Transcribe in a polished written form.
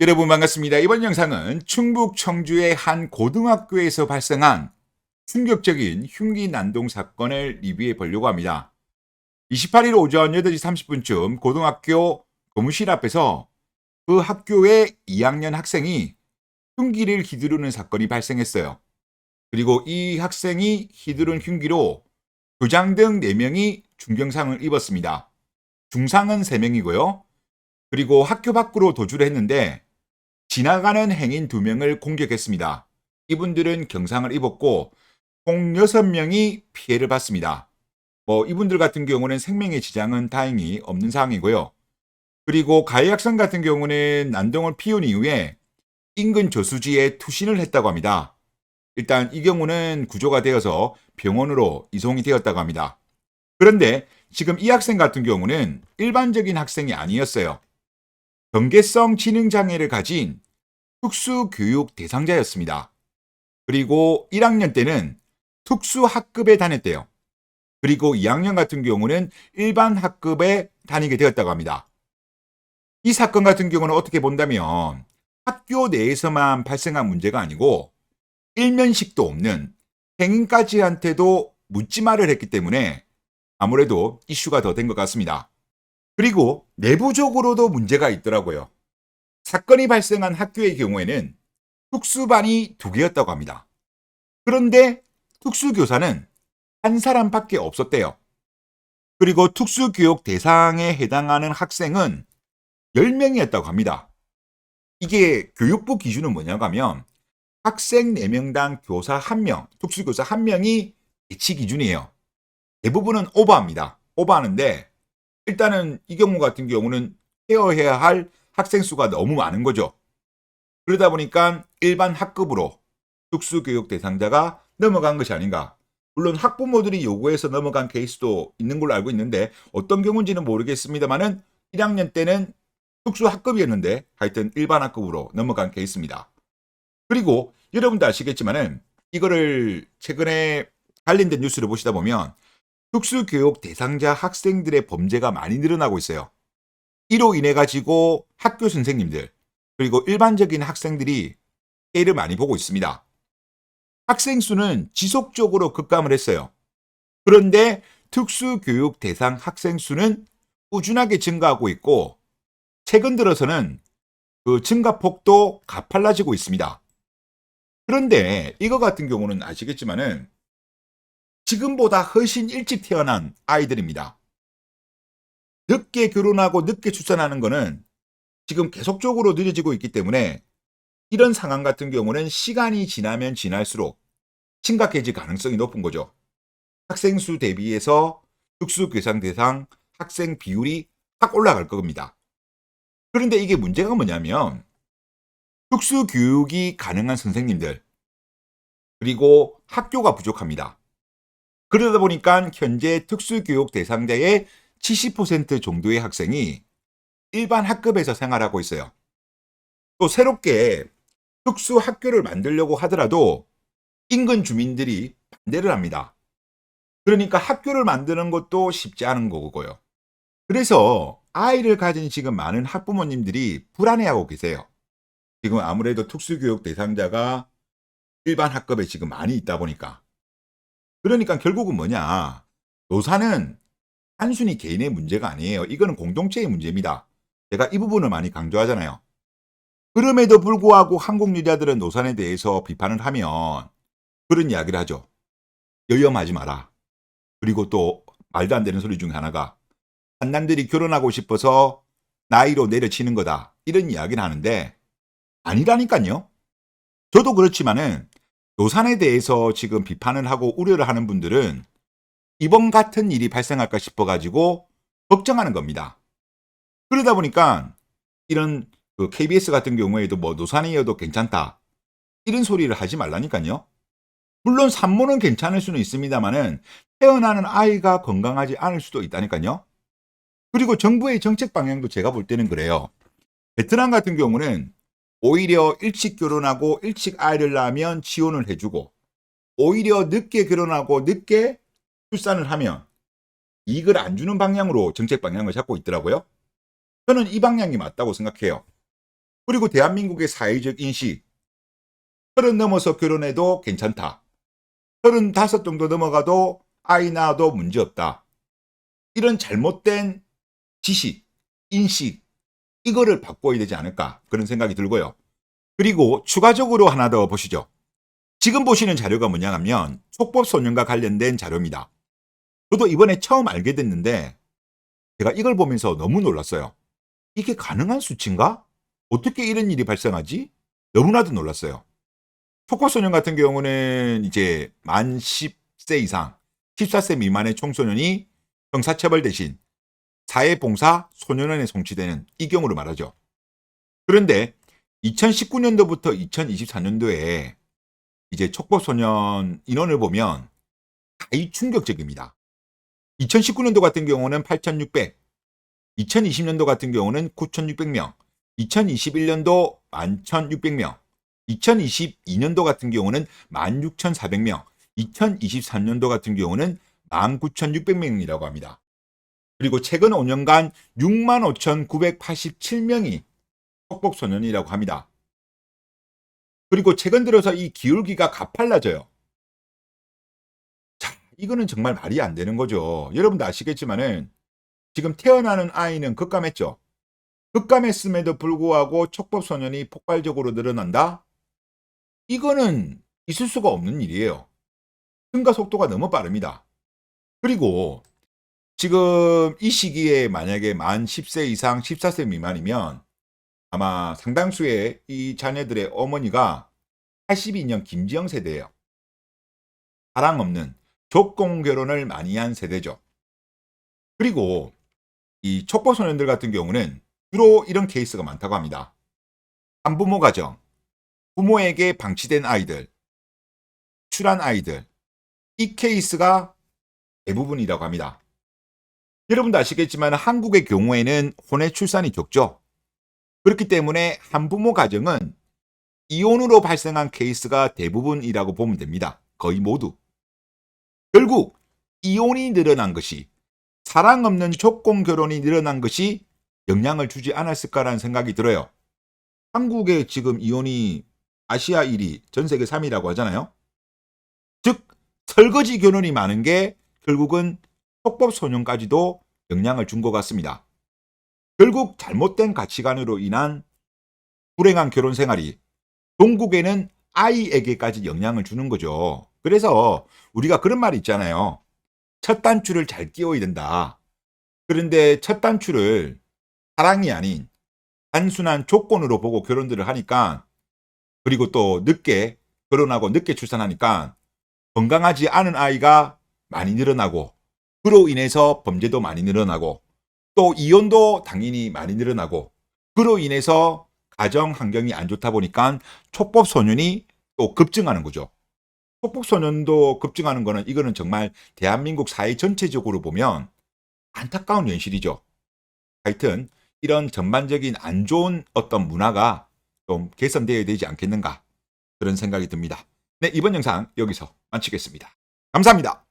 여러분 반갑습니다. 이번 영상은 충북 청주의 한 고등학교에서 발생한 충격적인 흉기 난동 사건을 리뷰해 보려고 합니다. 28일 오전 8시 30분쯤 고등학교 교무실 앞에서 그 학교의 2학년 학생이 흉기를 휘두르는 사건이 발생했어요. 그리고 이 학생이 휘두른 흉기로 교장 등 4명이 중경상을 입었습니다. 중상은 3명이고요. 그리고 학교 밖으로 도주를 했는데 지나가는 행인 2명을 공격했습니다. 이분들은 경상을 입었고 총 6명이 피해를 봤습니다. 이분들 같은 경우는 생명의 지장은 다행히 없는 상황이고요. 그리고 가해 학생 같은 경우는 난동을 피운 이후에 인근 저수지에 투신을 했다고 합니다. 일단 이 경우는 구조가 되어서 병원으로 이송이 되었다고 합니다. 그런데 지금 이 학생 같은 경우는 일반적인 학생이 아니었어요. 경계성 지능장애를 가진 특수교육 대상자였습니다. 그리고 1학년 때는 특수학급에 다녔대요. 그리고 2학년 같은 경우는 일반 학급에 다니게 되었다고 합니다. 이 사건 같은 경우는 어떻게 본다면 학교 내에서만 발생한 문제가 아니고 일면식도 없는 행인까지한테도 묻지마를 했기 때문에 아무래도 이슈가 더 된 것 같습니다. 그리고 내부적으로도 문제가 있더라고요. 사건이 발생한 학교의 경우에는 특수반이 2개였다고 합니다. 그런데 특수교사는 한 사람밖에 없었대요. 그리고 특수교육 대상에 해당하는 학생은 10명이었다고 합니다. 이게 교육부 기준은 뭐냐고 하면 학생 4명당 교사 1명, 특수교사 1명이 배치 기준이에요. 대부분은 오버합니다. 오버하는데 일단은 이 경우 같은 경우는 케어해야 할 학생 수가 너무 많은 거죠. 그러다 보니까 일반 학급으로 특수교육 대상자가 넘어간 것이 아닌가. 물론 학부모들이 요구해서 넘어간 케이스도 있는 걸로 알고 있는데 어떤 경우인지는 모르겠습니다만은 1학년 때는 특수학급이었는데 하여튼 일반 학급으로 넘어간 케이스입니다. 그리고 여러분도 아시겠지만은 이거를 최근에 관련된 뉴스를 보시다 보면 특수교육 대상자 학생들의 범죄가 많이 늘어나고 있어요. 이로 인해 가지고 학교 선생님들 그리고 일반적인 학생들이 피해를 많이 보고 있습니다. 학생 수는 지속적으로 급감을 했어요. 그런데 특수교육 대상 학생 수는 꾸준하게 증가하고 있고 최근 들어서는 그 증가폭도 가팔라지고 있습니다. 그런데 이거 같은 경우는 아시겠지만은 지금보다 훨씬 일찍 태어난 아이들입니다. 늦게 결혼하고 늦게 출산하는 거는 지금 계속적으로 늦어지고 있기 때문에 이런 상황 같은 경우는 시간이 지나면 지날수록 심각해질 가능성이 높은 거죠. 학생 수 대비해서 특수교상 대상 학생 비율이 확 올라갈 겁니다. 그런데 이게 문제가 뭐냐면 특수교육이 가능한 선생님들 그리고 학교가 부족합니다. 그러다 보니까 현재 특수교육 대상자의 70% 정도의 학생이 일반 학급에서 생활하고 있어요. 또 새롭게 특수학교를 만들려고 하더라도 인근 주민들이 반대를 합니다. 그러니까 학교를 만드는 것도 쉽지 않은 거고요. 그래서 아이를 가진 지금 많은 학부모님들이 불안해하고 계세요. 지금 아무래도 특수교육 대상자가 일반 학급에 지금 많이 있다 보니까. 그러니까 결국은 뭐냐. 노사는 단순히 개인의 문제가 아니에요. 이거는 공동체의 문제입니다. 제가 이 부분을 많이 강조하잖아요. 그럼에도 불구하고 한국 여자들은 노산에 대해서 비판을 하면 그런 이야기를 하죠. 여염하지 마라. 그리고 또 말도 안 되는 소리 중에 하나가 한남들이 결혼하고 싶어서 나이로 내려치는 거다. 이런 이야기를 하는데 아니라니까요. 저도 그렇지만은 노산에 대해서 지금 비판을 하고 우려를 하는 분들은 이번 같은 일이 발생할까 싶어가지고 걱정하는 겁니다. 그러다 보니까 이런 그 KBS 같은 경우에도 노산이어도 괜찮다. 이런 소리를 하지 말라니까요. 물론 산모는 괜찮을 수는 있습니다만은 태어나는 아이가 건강하지 않을 수도 있다니까요. 그리고 정부의 정책 방향도 제가 볼 때는 그래요. 베트남 같은 경우는 오히려 일찍 결혼하고 일찍 아이를 낳으면 지원을 해주고 오히려 늦게 결혼하고 늦게 출산을 하면 이익을 안 주는 방향으로 정책 방향을 잡고 있더라고요. 저는 이 방향이 맞다고 생각해요. 그리고 대한민국의 사회적 인식, 30 넘어서 결혼해도 괜찮다. 35 정도 넘어가도 아이 낳아도 문제없다. 이런 잘못된 지식, 인식, 이거를 바꿔야 되지 않을까 그런 생각이 들고요. 그리고 추가적으로 하나 더 보시죠. 지금 보시는 자료가 뭐냐 하면 촉법소년과 관련된 자료입니다. 저도 이번에 처음 알게 됐는데 제가 이걸 보면서 너무 놀랐어요. 이게 가능한 수치인가? 어떻게 이런 일이 발생하지? 너무나도 놀랐어요. 촉법소년 같은 경우는 이제 만 10세 이상, 14세 미만의 청소년이 형사처벌 대신 사회봉사 소년원에 송치되는 이 경우를 말하죠. 그런데 2019년도부터 2024년도에 이제 촉법소년 인원을 보면 다이 충격적입니다. 2019년도 같은 경우는 8,600, 2020년도 같은 경우는 9,600명, 2021년도 11,600명, 2022년도 같은 경우는 16,400명, 2023년도 같은 경우는 19,600명이라고 합니다. 그리고 최근 5년간 65,987명이 촉법소년이라고 합니다. 그리고 최근 들어서 이 기울기가 가팔라져요. 자, 이거는 정말 말이 안 되는 거죠. 여러분도 아시겠지만은 지금 태어나는 아이는 급감했죠. 급감했음에도 불구하고 촉법소년이 폭발적으로 늘어난다? 이거는 있을 수가 없는 일이에요. 증가 속도가 너무 빠릅니다. 그리고 지금 이 시기에 만약에 만 10세 이상 14세 미만이면 아마 상당수의 이 자녀들의 어머니가 82년 김지영 세대예요. 사랑 없는 조건 결혼을 많이 한 세대죠. 그리고 이 촉법소년들 같은 경우는 주로 이런 케이스가 많다고 합니다. 한부모 가정, 부모에게 방치된 아이들, 출한 아이들, 이 케이스가 대부분이라고 합니다. 여러분도 아시겠지만 한국의 경우에는 혼외 출산이 적죠. 그렇기 때문에 한부모 가정은 이혼으로 발생한 케이스가 대부분이라고 보면 됩니다. 거의 모두. 결국 이혼이 늘어난 것이, 사랑 없는 조건 결혼이 늘어난 것이 영향을 주지 않았을까라는 생각이 들어요. 한국의 지금 이혼이 아시아 1위, 전 세계 3위라고 하잖아요. 즉 설거지 결혼이 많은 게 결국은 촉법소년까지도 영향을 준 것 같습니다. 결국 잘못된 가치관으로 인한 불행한 결혼 생활이 종국에는 아이에게까지 영향을 주는 거죠. 그래서 우리가 그런 말이 있잖아요. 첫 단추를 잘 끼워야 된다. 그런데 첫 단추를 사랑이 아닌 단순한 조건으로 보고 결혼들을 하니까, 그리고 또 늦게 결혼하고 늦게 출산하니까 건강하지 않은 아이가 많이 늘어나고, 그로 인해서 범죄도 많이 늘어나고, 또 이혼도 당연히 많이 늘어나고, 그로 인해서 가정 환경이 안 좋다 보니까 촉법소년이 또 급증하는 거죠. 촉법소년도 급증하는 거는, 이거는 정말 대한민국 사회 전체적으로 보면 안타까운 현실이죠. 하여튼 이런 전반적인 안 좋은 어떤 문화가 좀 개선되어야 되지 않겠는가, 그런 생각이 듭니다. 네, 이번 영상 여기서 마치겠습니다. 감사합니다.